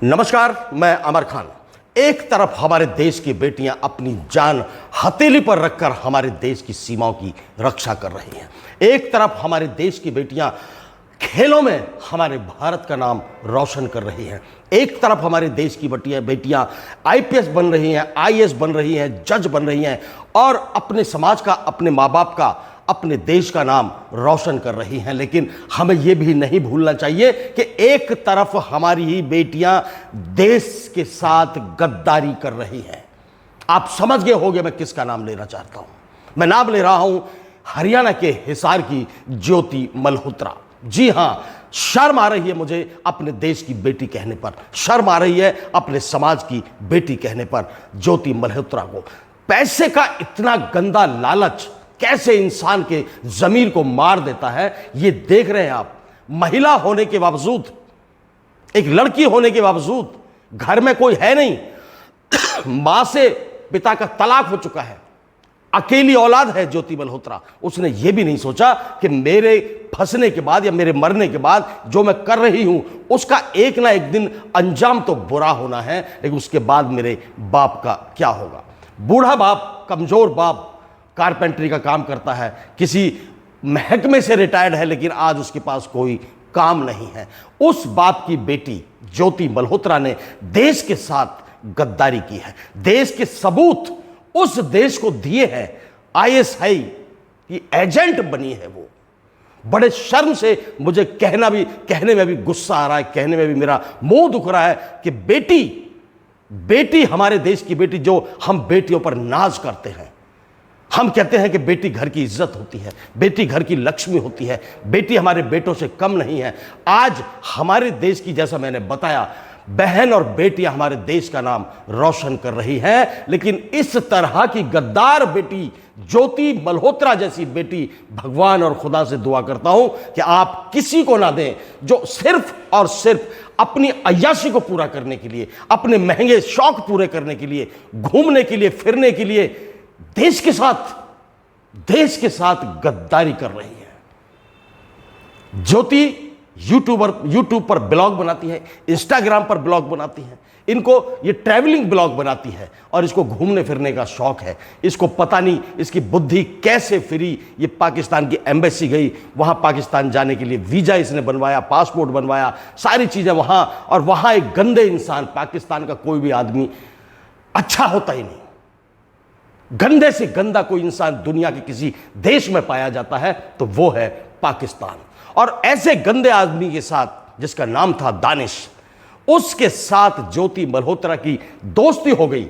नमस्कार, मैं अमर खान। एक तरफ हमारे देश की बेटियां अपनी जान हथेली पर रखकर हमारे देश की सीमाओं की रक्षा कर रही हैं। एक तरफ हमारे देश की बेटियां खेलों में हमारे भारत का नाम रोशन कर रही हैं। एक तरफ हमारे देश की बेटियां आईपीएस बन रही हैं, आईएएस बन रही हैं, जज बन रही हैं और अपने समाज का, अपने माँ बाप का, अपने देश का नाम रोशन कर रही हैं। लेकिन हमें यह भी नहीं भूलना चाहिए कि एक तरफ हमारी ही बेटियां देश के साथ गद्दारी कर रही हैं। आप समझ गए होंगे मैं किसका नाम लेना चाहता हूं। मैं नाम ले रहा हूं हरियाणा के हिसार की ज्योति मल्होत्रा। जी हां, शर्म आ रही है मुझे अपने देश की बेटी कहने पर, शर्म आ रही है अपने समाज की बेटी कहने पर। ज्योति मल्होत्रा को पैसे का इतना गंदा लालच कैसे इंसान के जमीर को मार देता है, ये देख रहे हैं आप। महिला होने के बावजूद, एक लड़की होने के बावजूद, घर में कोई है नहीं, मां से पिता का तलाक हो चुका है, अकेली औलाद है ज्योति मल्होत्रा। उसने ये भी नहीं सोचा कि मेरे फंसने के बाद या मेरे मरने के बाद जो मैं कर रही हूं उसका एक ना एक दिन अंजाम तो बुरा होना है, लेकिन उसके बाद मेरे बाप का क्या होगा। बूढ़ा बाप, कमजोर बाप, कारपेंटरी का काम करता है, किसी महकमे से रिटायर्ड है, लेकिन आज उसके पास कोई काम नहीं है। उस बाप की बेटी ज्योति मल्होत्रा ने देश के साथ गद्दारी की है। देश के सबूत उस देश को दिए हैं। आईएसआई की एजेंट बनी है वो। बड़े शर्म से मुझे कहने में भी गुस्सा आ रहा है, कहने में भी मेरा मुंह दुख रहा है कि बेटी हमारे देश की बेटी, जो हम बेटियों पर नाज करते हैं, हम कहते हैं कि बेटी घर की इज्जत होती है, बेटी घर की लक्ष्मी होती है, बेटी हमारे बेटों से कम नहीं है। आज हमारे देश की, जैसा मैंने बताया, बहन और बेटियां हमारे देश का नाम रोशन कर रही हैं। लेकिन इस तरह की गद्दार बेटी, ज्योति मल्होत्रा जैसी बेटी, भगवान और खुदा से दुआ करता हूं कि आप किसी को ना दें जो सिर्फ और सिर्फ अपनी अय्याशी को पूरा करने के लिए, अपने महंगे शौक पूरे करने के लिए, घूमने के लिए, फिरने के लिए देश के साथ गद्दारी कर रही है। ज्योति यूट्यूब पर ब्लॉग बनाती है, इंस्टाग्राम पर ब्लॉग बनाती है, इनको ये ट्रैवलिंग ब्लॉग बनाती है और इसको घूमने फिरने का शौक है। इसको पता नहीं इसकी बुद्धि कैसे फिरी। ये पाकिस्तान की एम्बेसी गई, वहां पाकिस्तान जाने के लिए वीजा इसने बनवाया, पासपोर्ट बनवाया, सारी चीजें वहां, और वहां एक गंदे इंसान, पाकिस्तान का कोई भी आदमी अच्छा होता ही नहीं, गंदे से गंदा कोई इंसान दुनिया के किसी देश में पाया जाता है तो वो है पाकिस्तान। और ऐसे गंदे आदमी के साथ, जिसका नाम था दानिश, उसके साथ ज्योति मल्होत्रा की दोस्ती हो गई।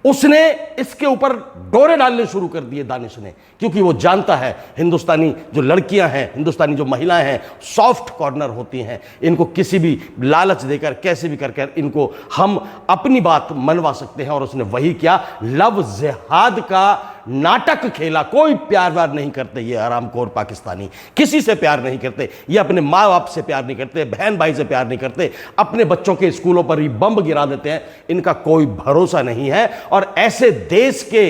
उसने इसके ऊपर डोरे डालने शुरू कर दिए दानिश ने, क्योंकि वो जानता है हिंदुस्तानी जो लड़कियां हैं, हिंदुस्तानी जो महिलाएं हैं, सॉफ्ट कॉर्नर होती हैं। इनको किसी भी लालच देकर, कैसे भी करके इनको हम अपनी बात मनवा सकते हैं। और उसने वही किया, लव जिहाद का नाटक खेला। कोई प्यार व्यार नहीं करते ये हरामखोर पाकिस्तानी, किसी से प्यार नहीं करते ये, अपने माँ बाप से प्यार नहीं करते, बहन भाई से प्यार नहीं करते, अपने बच्चों के स्कूलों पर ही बम गिरा देते हैं। इनका कोई भरोसा नहीं है। और ऐसे देश के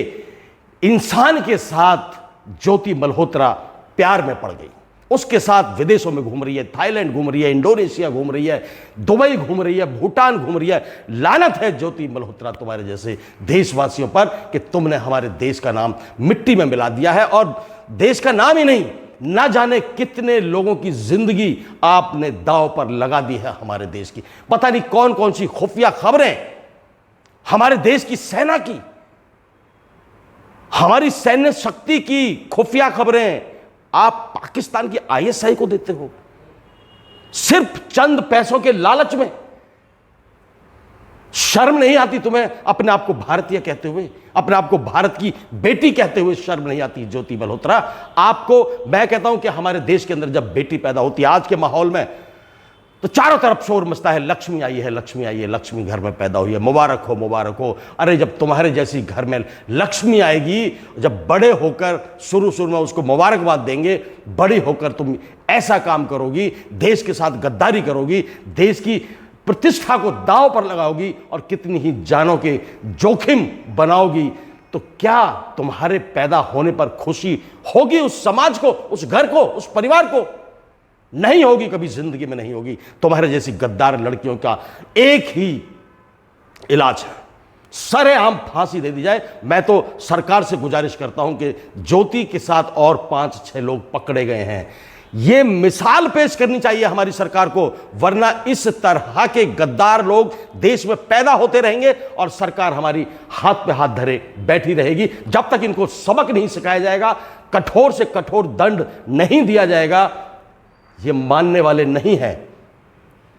इंसान के साथ ज्योति मल्होत्रा प्यार में पड़ गई। उसके साथ विदेशों में घूम रही है, थाईलैंड घूम रही है, इंडोनेशिया घूम रही है, दुबई घूम रही है, भूटान घूम रही है। लानत है ज्योति मल्होत्रा तुम्हारे जैसे देशवासियों पर कि तुमने हमारे देश का नाम मिट्टी में मिला दिया है। और देश का नाम ही नहीं, ना जाने कितने लोगों की जिंदगी आपने दांव पर लगा दी है हमारे देश की। पता नहीं कौन कौन सी खुफिया खबरें हमारे देश की सेना की, हमारी सैन्य शक्ति की खुफिया खबरें आप पाकिस्तान की आईएसआई को देते हो, सिर्फ चंद पैसों के लालच में। शर्म नहीं आती तुम्हें अपने आप को भारतीय कहते हुए, अपने आप को भारत की बेटी कहते हुए? शर्म नहीं आती ज्योति मल्होत्रा आपको? मैं कहता हूं कि हमारे देश के अंदर जब बेटी पैदा होती है आज के माहौल में, तो चारों तरफ शोर मचता है, लक्ष्मी आई है, लक्ष्मी आई है, लक्ष्मी घर में पैदा हुई है, मुबारक हो, मुबारक हो। अरे जब तुम्हारे जैसी घर में लक्ष्मी आएगी, जब बड़े होकर शुरू में उसको मुबारकबाद देंगे, बड़ी होकर तुम ऐसा काम करोगी, देश के साथ गद्दारी करोगी, देश की प्रतिष्ठा को दांव पर लगाओगी और कितनी ही जानों के जोखिम बनाओगी, तो क्या तुम्हारे पैदा होने पर खुशी होगी उस समाज को, उस घर को, उस परिवार को? नहीं होगी, कभी जिंदगी में नहीं होगी। तुम्हारे जैसी गद्दार लड़कियों का एक ही इलाज है, सरेआम फांसी दे दी जाए। मैं तो सरकार से गुजारिश करता हूं कि ज्योति के साथ और 5-6 लोग पकड़े गए हैं, ये मिसाल पेश करनी चाहिए हमारी सरकार को, वरना इस तरह के गद्दार लोग देश में पैदा होते रहेंगे और सरकार हमारी हाथ पे हाथ धरे बैठी रहेगी। जब तक इनको सबक नहीं सिखाया जाएगा, कठोर से कठोर दंड नहीं दिया जाएगा, ये मानने वाले नहीं हैं,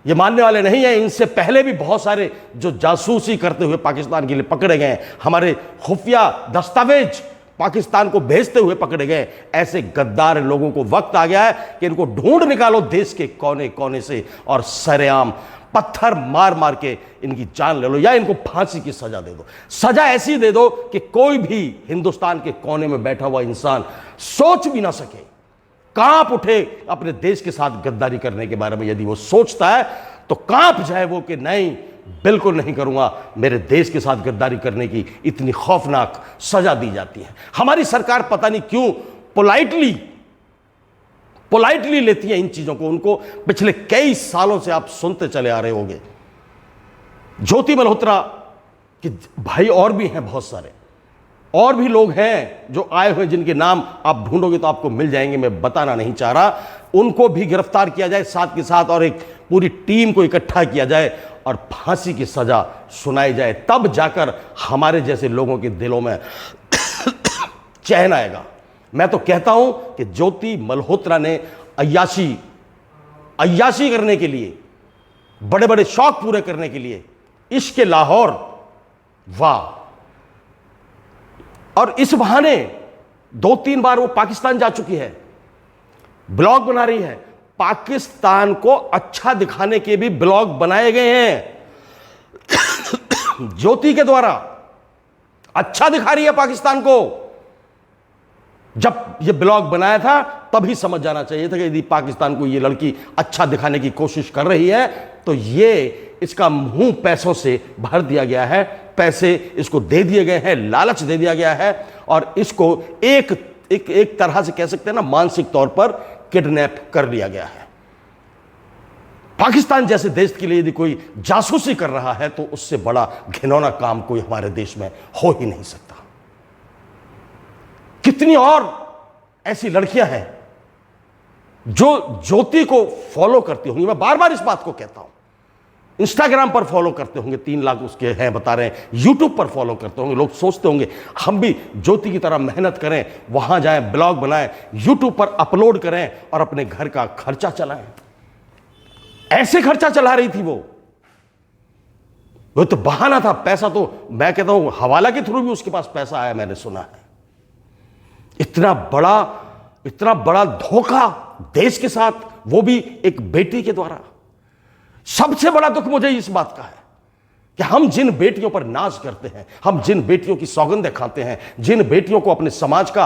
ये मानने वाले नहीं हैं। इनसे पहले भी बहुत सारे जो जासूसी करते हुए पाकिस्तान के लिए पकड़े गए, हमारे खुफिया दस्तावेज पाकिस्तान को भेजते हुए पकड़े गए, ऐसे गद्दार लोगों को वक्त आ गया है कि इनको ढूंढ निकालो देश के कोने कोने से और सरेआम पत्थर मार मार के इनकी जान ले लो, या इनको फांसी की सजा दे दो। सजा ऐसी दे दो कि कोई भी हिंदुस्तान के कोने में बैठा हुआ इंसान सोच भी ना सके, कांप उठे अपने देश के साथ गद्दारी करने के बारे में। यदि वो सोचता है तो कांप जाए वो कि नहीं, बिल्कुल नहीं करूंगा, मेरे देश के साथ गद्दारी करने की इतनी खौफनाक सजा दी जाती है। हमारी सरकार पता नहीं क्यों पोलाइटली लेती है इन चीजों को। उनको पिछले कई सालों से आप सुनते चले आ रहे होंगे, ज्योति मल्होत्रा के भाई और भी हैं, बहुत सारे और भी लोग हैं जो आए हुए, जिनके नाम आप ढूंढोगे तो आपको मिल जाएंगे, मैं बताना नहीं चाह रहा। उनको भी गिरफ्तार किया जाए साथ के साथ, और एक पूरी टीम को इकट्ठा किया जाए और फांसी की सजा सुनाई जाए, तब जाकर हमारे जैसे लोगों के दिलों में चैन आएगा। मैं तो कहता हूं कि ज्योति मल्होत्रा ने अय्याशी करने के लिए, बड़े बड़े शौक पूरे करने के लिए इश्क लाहौर, वाह, और इस बहाने 2-3 बार वो पाकिस्तान जा चुकी है, ब्लॉग बना रही है। पाकिस्तान को अच्छा दिखाने के भी ब्लॉग बनाए गए हैं ज्योति के द्वारा, अच्छा दिखा रही है पाकिस्तान को। जब ये ब्लॉग बनाया था तभी समझ जाना चाहिए था कि यदि पाकिस्तान को ये लड़की अच्छा दिखाने की कोशिश कर रही है तो ये इसका मुंह पैसों से भर दिया गया है, पैसे इसको दे दिए गए हैं, लालच दे दिया गया है, और इसको एक तरह से कह सकते हैं ना, मानसिक तौर पर किडनैप कर लिया गया है। पाकिस्तान जैसे देश के लिए यदि कोई जासूसी कर रहा है तो उससे बड़ा घिनौना काम कोई हमारे देश में हो ही नहीं सकता। कितनी और ऐसी लड़कियां हैं जो ज्योति को फॉलो करती होंगी। मैं बार बार इस बात को कहता हूं, इंस्टाग्राम पर फॉलो करते होंगे, 3 लाख उसके हैं बता रहे हैं, यूट्यूब पर फॉलो करते होंगे। लोग सोचते होंगे हम भी ज्योति की तरह मेहनत करें, वहां जाएं, ब्लॉग बनाएं, यूट्यूब पर अपलोड करें और अपने घर का खर्चा चलाएं। ऐसे खर्चा चला रही थी वो तो बहाना था। पैसा तो मैं कहता हूं हवाला के थ्रू भी उसके पास पैसा आया, मैंने सुना है। इतना बड़ा धोखा देश के साथ, वो भी एक बेटी के द्वारा। सबसे बड़ा दुख मुझे इस बात का है कि हम जिन बेटियों पर नाज करते हैं, हम जिन बेटियों की सौगंधें खाते हैं, जिन बेटियों को अपने समाज का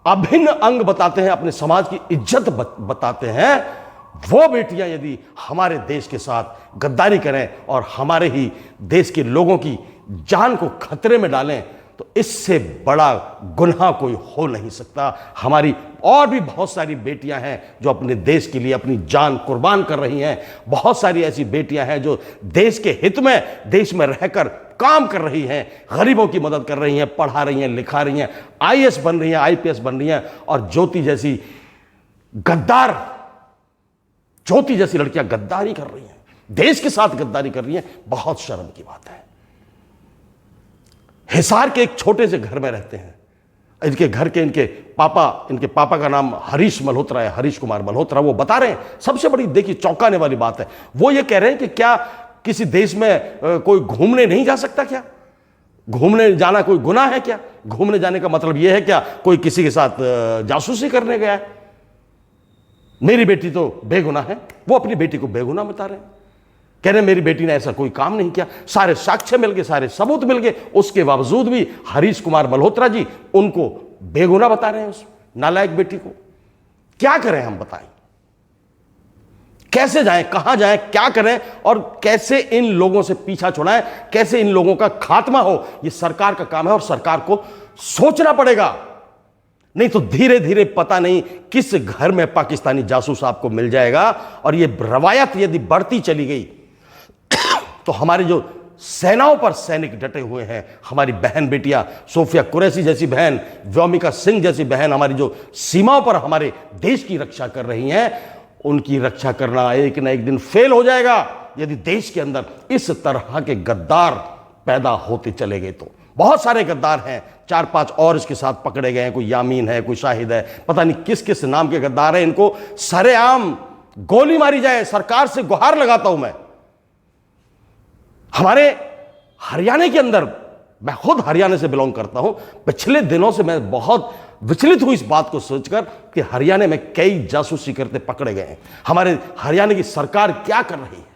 अभिन्न अंग बताते हैं, अपने समाज की इज्जत बताते हैं, वो बेटियां यदि हमारे देश के साथ गद्दारी करें और हमारे ही देश के लोगों की जान को खतरे में डालें, तो इससे बड़ा गुनाह कोई हो नहीं सकता। हमारी और भी बहुत सारी बेटियां हैं जो अपने देश के लिए अपनी जान कुर्बान कर रही हैं। बहुत सारी ऐसी बेटियां हैं जो देश के हित में, देश में रहकर काम कर रही हैं, गरीबों की मदद कर रही हैं, पढ़ा रही हैं, लिखा रही हैं, आईएएस बन रही हैं, आईपीएस बन रही हैं। और ज्योति जैसी लड़कियां गद्दारी कर रही हैं, देश के साथ गद्दारी कर रही हैं। बहुत शर्म की बात है। हिसार के एक छोटे से घर में रहते हैं। इनके घर के इनके पापा का नाम हरीश मल्होत्रा है, हरीश कुमार मल्होत्रा। वो बता रहे हैं, सबसे बड़ी देखिए चौंकाने वाली बात है, वो ये कह रहे हैं कि क्या किसी देश में कोई घूमने नहीं जा सकता? क्या घूमने जाना कोई गुनाह है? क्या घूमने जाने का मतलब यह है क्या कोई किसी के साथ जासूसी करने गया है? मेरी बेटी तो बेगुनाह है। वो अपनी बेटी को बेगुनाह बता रहे हैं, कह रहे मेरी बेटी ने ऐसा कोई काम नहीं किया। सारे साक्ष्य मिल गए, सारे सबूत मिल गए, उसके बावजूद भी हरीश कुमार मल्होत्रा जी उनको बेगुनाह बता रहे हैं, उस नालायक बेटी को। क्या करें हम, बताएं? कैसे जाएं, कहां जाएं, क्या करें और कैसे इन लोगों से पीछा छुड़ाएं, कैसे इन लोगों का खात्मा हो? यह सरकार का काम है और सरकार को सोचना पड़ेगा। नहीं तो धीरे धीरे पता नहीं किस घर में पाकिस्तानी जासूस आपको मिल जाएगा। और ये रवायत यदि बढ़ती चली गई तो हमारे जो सेनाओं पर सैनिक डटे हुए हैं, हमारी बहन बेटियां, सोफिया कुरैशी जैसी बहन, व्योमिका सिंह जैसी बहन, हमारी जो सीमाओं पर हमारे देश की रक्षा कर रही हैं, उनकी रक्षा करना एक न एक दिन फेल हो जाएगा यदि देश के अंदर इस तरह के गद्दार पैदा होते चले गए। तो बहुत सारे गद्दार हैं, 4-5 और इसके साथ पकड़े गए हैं, कोई यामीन है, कोई शाहिद है, पता नहीं किस किस नाम के गद्दार हैं। इनको सरेआम गोली मारी जाए, सरकार से गुहार लगाता हूं मैं। हमारे हरियाणा के अंदर, मैं खुद हरियाणा से बिलोंग करता हूं, पिछले दिनों से मैं बहुत विचलित हूं इस बात को सोचकर कि हरियाणा में कई जासूसी करते पकड़े गए हैं। हमारे हरियाणा की सरकार क्या कर रही है?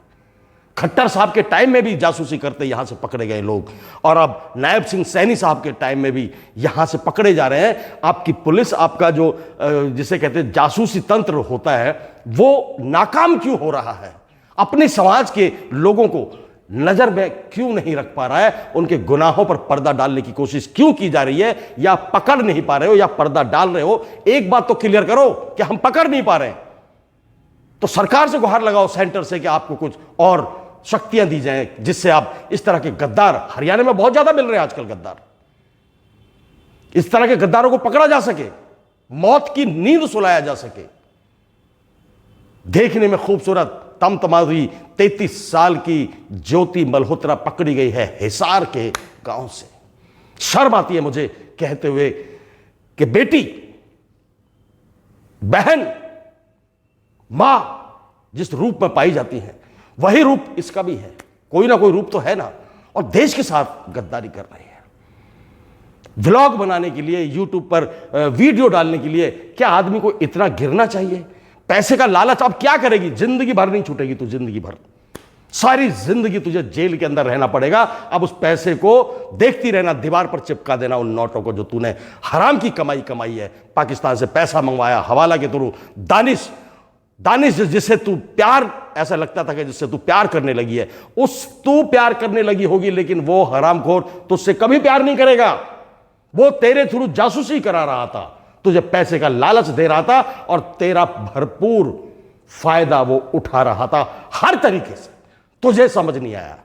खट्टर साहब के टाइम में भी जासूसी करते यहां से पकड़े गए लोग, और अब नायब सिंह सैनी साहब के टाइम में भी यहां से पकड़े जा रहे हैं। आपकी पुलिस, आपका जो जिसे कहते हैं जासूसी तंत्र होता है, वो नाकाम क्यों हो रहा है? अपने समाज के लोगों को नजर में क्यों नहीं रख पा रहा है? उनके गुनाहों पर पर्दा डालने की कोशिश क्यों की जा रही है? या पकड़ नहीं पा रहे हो या पर्दा डाल रहे हो? एक बात तो क्लियर करो कि हम पकड़ नहीं पा रहे हैं, तो सरकार से गुहार लगाओ, सेंटर से, कि आपको कुछ और शक्तियां दी जाएं जिससे आप इस तरह के गद्दार, हरियाणा में बहुत ज्यादा मिल रहे हैं आजकल गद्दार, इस तरह के गद्दारों को पकड़ा जा सके, मौत की नींद सुलाया जा सके। देखने में खूबसूरत तमतमाती 33 साल की ज्योति मल्होत्रा पकड़ी गई है हिसार के गांव से। शर्म आती है मुझे कहते हुए कि बेटी, बहन, मां जिस रूप में पाई जाती है वही रूप इसका भी है, कोई ना कोई रूप तो है ना। और देश के साथ गद्दारी कर रही है। व्लॉग बनाने के लिए, यूट्यूब पर वीडियो डालने के लिए क्या आदमी को इतना गिरना चाहिए? पैसे का लालच अब क्या करेगी? जिंदगी भर नहीं छूटेगी तू, जिंदगी भर, सारी जिंदगी तुझे जेल के अंदर रहना पड़ेगा। अब उस पैसे को देखती रहना, दीवार पर चिपका देना उन नोटों को जो तूने हराम की कमाई है, पाकिस्तान से पैसा मंगवाया हवाला के थ्रू। दानिश जिससे तू प्यार, ऐसा लगता था कि जिससे तू प्यार करने लगी है, तू प्यार करने लगी होगी, लेकिन वो हरामखोर तुझसे कभी प्यार नहीं करेगा। वो तेरे थ्रू जासूसी करा रहा था, तुझे पैसे का लालच दे रहा था और तेरा भरपूर फायदा वो उठा रहा था हर तरीके से। तुझे समझ नहीं आया।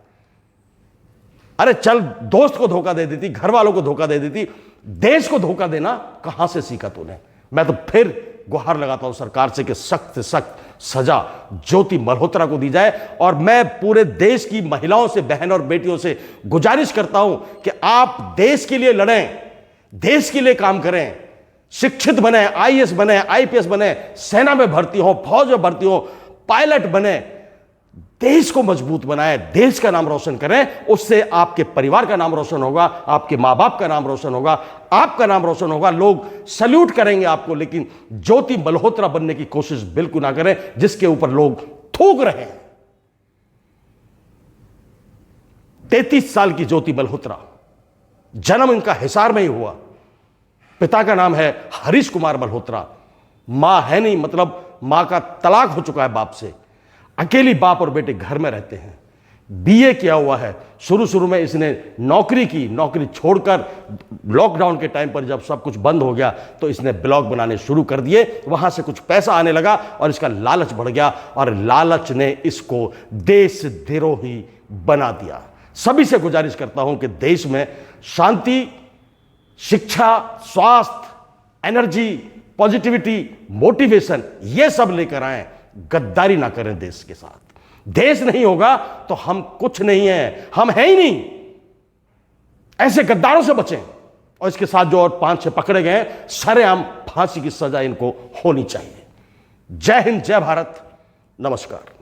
अरे चल, दोस्त को धोखा दे देती, घर वालों को धोखा दे देती, देश को धोखा देना कहां से सीखा तूने? मैं तो फिर गुहार लगाता हूं सरकार से कि सख्त से सख्त सजा ज्योति मल्होत्रा को दी जाए। और मैं पूरे देश की महिलाओं से, बहन और बेटियों से गुजारिश करता हूं कि आप देश के लिए लड़ें, देश के लिए काम करें, शिक्षित बने, आईएएस बने, आईपीएस बने, सेना में भर्ती हो, फौज में भर्ती हो, पायलट बने, देश को मजबूत बनाए, देश का नाम रोशन करें। उससे आपके परिवार का नाम रोशन होगा, आपके मां बाप का नाम रोशन होगा, आपका नाम रोशन होगा, लोग सल्यूट करेंगे आपको। लेकिन ज्योति मल्होत्रा बनने की कोशिश बिल्कुल ना करें जिसके ऊपर लोग थूक रहे हैं। 33 साल की ज्योति मल्होत्रा, जन्म इनका हिसार में ही हुआ। पिता का नाम है हरीश कुमार मल्होत्रा, मां है नहीं, मतलब मां का तलाक हो चुका है बाप से। अकेली बाप और बेटे घर में रहते हैं। बीए किया हुआ है। शुरू में इसने नौकरी की, नौकरी छोड़कर लॉकडाउन के टाइम पर जब सब कुछ बंद हो गया तो इसने ब्लॉग बनाने शुरू कर दिए। वहां से कुछ पैसा आने लगा और इसका लालच बढ़ गया और लालच ने इसको देशद्रोही बना दिया। सभी से गुजारिश करता हूं कि देश में शांति, शिक्षा, स्वास्थ्य, एनर्जी, पॉजिटिविटी, मोटिवेशन, ये सब लेकर आए। गद्दारी ना करें देश के साथ। देश नहीं होगा तो हम कुछ नहीं है, हम हैं ही नहीं। ऐसे गद्दारों से बचें। और इसके साथ जो और 5-6 पकड़े गए, सरेआम फांसी की सजा इनको होनी चाहिए। जय हिंद, जय भारत, नमस्कार।